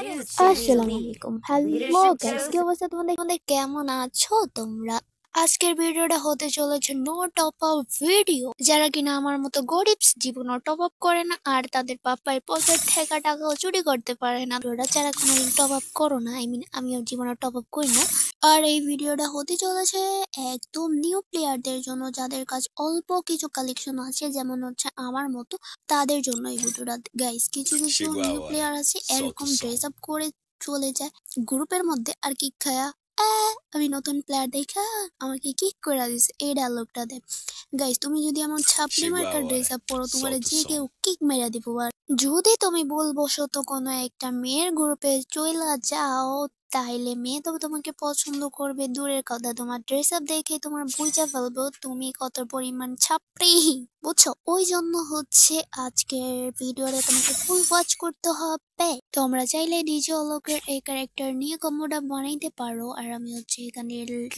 আসসালামু আলাইকুম। Hello guys, কি অবস্থা তোমাদের? কেমন আছো তোমরা? আজকের ভিডিওটা হতে চলেছে নো টপ আপ ভিডিও। যারা কিনা আমার মতো গরিব, জীবনও টপ আপ করে না আর তাদের পাপার পকেট থেকে টাকাও চুরি করতে পারে না, ওরা যারা কোনোদিন টপ আপ করো না, আমিও জীবনে টপ আপ করি না। আর এই ভিডিওটা হতে চলেছে একদম নিউ প্লেয়ারদের জন্য, যাদের কাছে অল্প কিছু কালেকশন আছে, যেমন হচ্ছে আমার মতো। তাদের জন্য এই ভিডিওটা গাইস। কিছু কিছু নিউ প্লেয়ার আছে এরকম ড্রেস আপ করে চলে যায় গ্রুপের মধ্যে আর কিক খায়া আমি নতুন প্লেয়ার দেখা আমাকে কিক করে দিছে, এই ডায়লগটা দেয়। গাইস, তুমি যদি আমার ছাপড়ি মার্কার ড্রেস আপ পরো, তোমার যে কেউ কিক মেরা দিব। আর যদি তুমি ভুলবশত কোনো একটা মেয়ের গ্রুপে চলে যাও, তাইলে মেয়ে তো তোমাকে পছন্দ করবে দূরের কথা, তোমার ড্রেস আপ দেখে তোমার বুঝা ফেলবো তুমি কত পরিমাণ ছাপড়ি, বুঝছো? ওই জন্য হচ্ছে আজকের ভিডিওটা তোমাকে ফুল ওয়াচ করতে হবে। তোমরা চাইলে ডিজে অলোকের এই ক্যারেক্টার নিয়ে কম্বোটা বানাইতে পারো। আর আমি হচ্ছে এখানে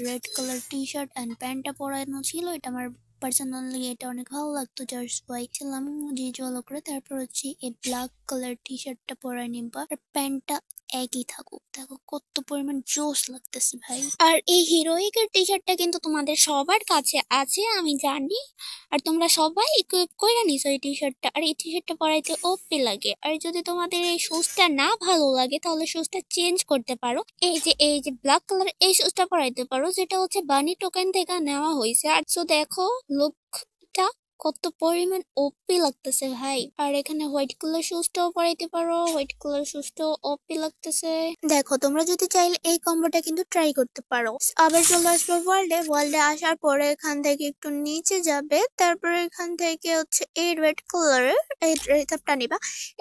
red colour T shirt and প্যান্টটা পরানো ছিল, এটা আমার পার্সোনালি এটা অনেক ভালো লাগতো, জাস্ট ওয়াই ছিলাম ডিজে অলোকরে। তারপর হচ্ছে এই ব্ল্যাক কালার টি শার্টটা পরাই নিবা আর প্যান্টটা একই থাকুক। দেখো কত পরিমাণ জোশ লাগতেছে ভাই। আর এই হিরোইকের টি শার্টটা কিন্তু তোমাদের সবার কাছে আছে আমি জানি, আর তোমরা সবাই ইকুইপ কইরা নিছো এই টি শার্টটা। আর এই টি শার্টটা পরাইতে ওপি লাগে। আর যদি তোমাদের এই শুজটা না ভালো লাগে তাহলে শুজটা চেঞ্জ করতে পারো, এই যে ব্ল্যাক কালার এই শুজটা পরাইতে পারো, যেটা হচ্ছে বানি টোকেন থেকে নেওয়া হয়েছে। আর তো দেখো লুকটা কত পরিমাণ ওপি লাগতেছে ভাই। আর এখানে হোয়াইট কালার শুজটাও পরাইতে পারো, হোয়াইট কালার শুজটাও ওপি লাগতেছে। দেখো তোমরা যদি চাইলে এই কম্বোটা কিন্তু ট্রাই করতে পারো। আবার চলে আসবে ওয়ার্ল্ডে আসার পরে এখান থেকে একটু নিচে যাবে, তারপরে এখান থেকে হচ্ছে এই রেড কালারের এই টপটা নিবা।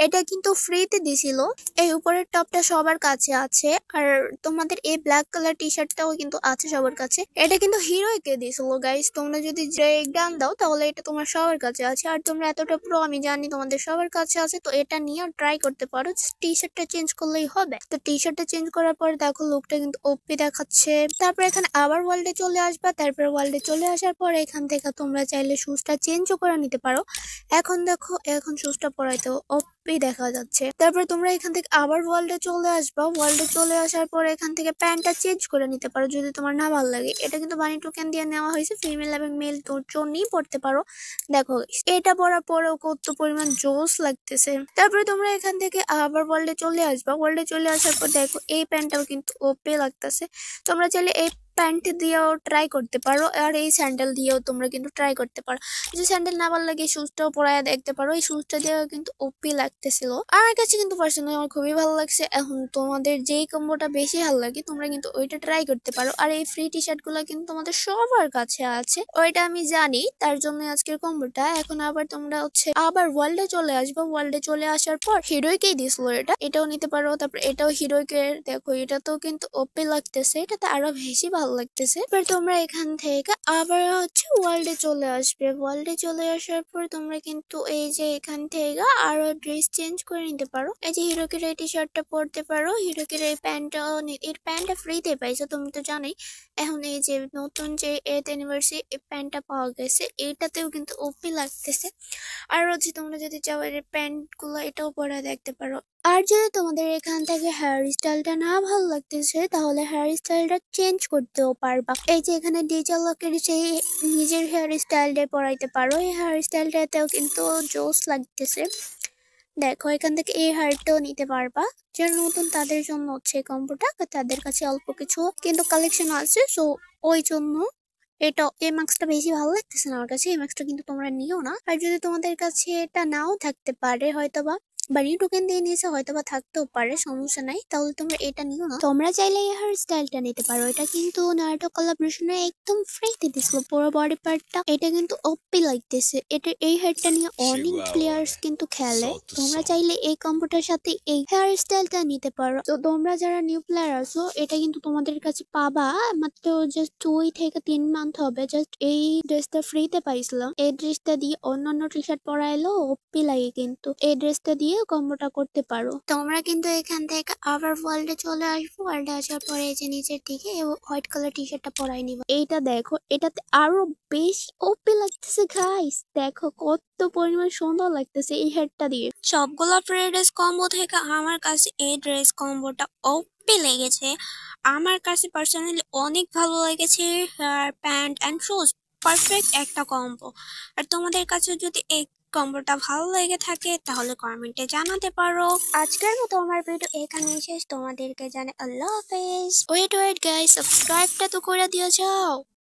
এটা কিন্তু ফ্রিতে দিছিল। এই উপরের টপটা সবার কাছে আছে, আর তোমাদের এই ব্ল্যাক কালার টি শার্টটাও কিন্তু আছে সবার কাছে। এটা কিন্তু হিরোইকে দিছিল গাইস। তোমরা যদি গান দাও তাহলে এটা তোমার সবার কাছে আছে, আর তোমরা এতটা প্রো আমি জানি তোমাদের সবার কাছে আছে, তো এটা নিয়ে ট্রাই করতে পারো। টি শার্টটা চেঞ্জ করলেই হবে। তো টি শার্টটা চেঞ্জ করার পর দেখো লুকটা কিন্তু ওপি দেখাচ্ছে। তারপর এখানে আবার ওয়ার্ল্ডে চলে আসবা, তারপর ওয়ার্ল্ডে চলে আসার পর এখান থেকে তোমরা চাইলে শুজটা চেঞ্জও করে নিতে পারো। এখন দেখো এখন শুজটা পরাইতে ওপি দেখা যাচ্ছে। তারপর তোমরা এখান থেকে আবার ওয়ার্ল্ডে চলে আসবা, ওয়ার্ল্ডে চলে আসার পর এখান থেকে প্যান্টটা চেঞ্জ করে নিতে পারো যদি তোমার না ভালো লাগে। এটা কিন্তু বানি টোকেন দিয়ে নেওয়া হয়েছে, ফিমেল এবং মেল দুজনেই পড়তে পারো। দেখো এটা পরার পরেও কত পরিমাণ জোস লাগতেছে। তারপরে তোমরা এখান থেকে আবার ওয়ার্ল্ডে চলে আসবা, ওয়ার্ল্ডে চলে আসার পর দেখো এই প্যান্টটাও কিন্তু ওপে লাগতেছে। তোমরা চাইলে এই প্যান্ট দিয়েও ট্রাই করতে পারো, আর এই স্যান্ডেল দিয়েও তোমরা কিন্তু ট্রাই করতে পারো। যদি স্যান্ডেল না ভালো লাগে শুজটাও পরায় দেখতে পারো, এই শুজটা দিয়েও কিন্তু ওপি লাগতেছিল। আমার কাছে কিন্তু পার্সোনালি আমার খুবই ভালো লাগছে। এখন তোমাদের যেই কম্বোটা বেশি ভালো লাগে তোমরা কিন্তু ওইটা ট্রাই করতে পারো। আর এই ফ্রি টি শার্ট গুলো কিন্তু তোমাদের সবার কাছে আছে, ওইটা আমি জানি, তার জন্য আজকের কম্বোটা। এখন আবার তোমরা হচ্ছে আবার ওয়ার্ল্ডে চলে আসবে, ওয়ার্ল্ডে চলে আসার পর হিরোইকেই দিছিল এটাও নিতে পারো। তারপর এটাও হিরোইকে, দেখো এটাতেও কিন্তু ওপি লাগতেছে, এটাতে আরো বেশি ভালো লাগতেছে। এবার তোমরা এখান থেকে আবার হচ্ছে ওয়ার্ল্ডে চলে আসবে, ওয়ার্ল্ডে চলে আসার পর তোমরা কিন্তু এই যে এখান থেকে আরো ড্রেস চেঞ্জ করে নিতে পারো। এই যে হিরোকের এই টি শার্টটা পরতে পারো, হিরোকের এই প্যান্টটাও, এই প্যান্টটা ফ্রিতে পাইছো তুমি তো জানোই। এখন এই যে নতুন যে 8th অ্যানিভার্সারি এই প্যান্টটা পাওয়া গেছে, এটাতেও কিন্তু ওপি লাগতেছে। আর হচ্ছে তোমরা যদি চাও এর প্যান্ট গুলো এটাও পরে দেখতে পারো। আর যদি তোমাদের এখান থেকে হেয়ার স্টাইলটা না ভালো লাগতেছে তাহলে হেয়ার স্টাইলটা চেঞ্জ করতেও পারবা। এই যে এখানে ডিজে লকের সেই নিজের হেয়ার স্টাইলটা পরাইতে পারো, এই হেয়ার স্টাইলটাতেও কিন্তু জোস লাগতেছে। দেখো এখান থেকে এই হেয়ারটাও নিতে পারবা। যারা নতুন তাদের জন্য হচ্ছে এই কম্বোটা, তাদের কাছে অল্প কিছু কিন্তু কালেকশন আছে, সো ওই জন্য এটা এই মাস্কটা বেশি ভালো লাগতেছে না আমার কাছে। এই মাস্কটা কিন্তু তোমরা নিও না। আর যদি তোমাদের কাছে এটা নাও থাকতে পারে, হয়তোবা বাড়ি টোকেন দিয়ে নিয়েছে, হয়তোবা থাকতেও পারে, সমস্যা নাই, তাহলে তোমরা এটা নিও না। তোমরা চাইলে এই হেয়ার স্টাইলটা নিতে পারো, এটা কিন্তু নারুটো কোলাবোরেশনে একদম ফ্রিতে দিছিল পুরো বডি পার্টটা। এটা কিন্তু ওপি লাগতেছে। এটা এই হেয়ারটা নিয়ে অনেক প্লেয়ার্স কিন্তু খেলে। তোমরা চাইলে এই কম্বোটার সাথে এই হেয়ার স্টাইলটা নিতে পারো। তো তোমরা যারা নিউ প্লেয়ার আছো এটা কিন্তু তোমাদের কাছে পাবা মাত্র জাস্ট 2 থেকে 3 মান্থ হবে। জাস্ট এই ড্রেসটা ফ্রিতে পাইছিলাম, এই ড্রেসটা দিয়ে অন্যান্য টি শার্ট পরাইলো ওপি লাগে, কিন্তু এই ড্রেসটা দিয়ে দিয়ে কম্বোটা করতে পারো। তোমরা কিন্তু এখান থেকে আবার ওয়ার্ল্ডে চলে আসবো, ওয়ার্ল্ডে আসার পরে এই যে নিচের দিকে হোয়াইট কালার টি শার্টটা পরাই নিবা। এইটা দেখো, এটাতে আরো বেশি ওপি লাগতেছে গাইস। দেখো কত পরিমাণ সুন্দর লাগতেছে এই হেডটা দিয়ে। সবগুলো প্রে ড্রেস কম্বো থেকে আমার কাছে এই ড্রেস কম্বোটা ওপি লেগেছে। আমার কাছে পার্সোনালি অনেক ভালো লেগেছে। Hair, pant and shoes perfect একটা কম্বো। আর তোমাদের কাছে যদি এই কম্বোটা ভালো লেগে থাকে তাহলে কমেন্টে জানাতে পারো। আজকের মতো আমার ভিডিও এখানেই শেষ। তোমাদেরকে জানাই আল্লাহ হাফেজ। ওয়েট গাইস, সাবস্ক্রাইবটা তো করে দিয়ে যাও।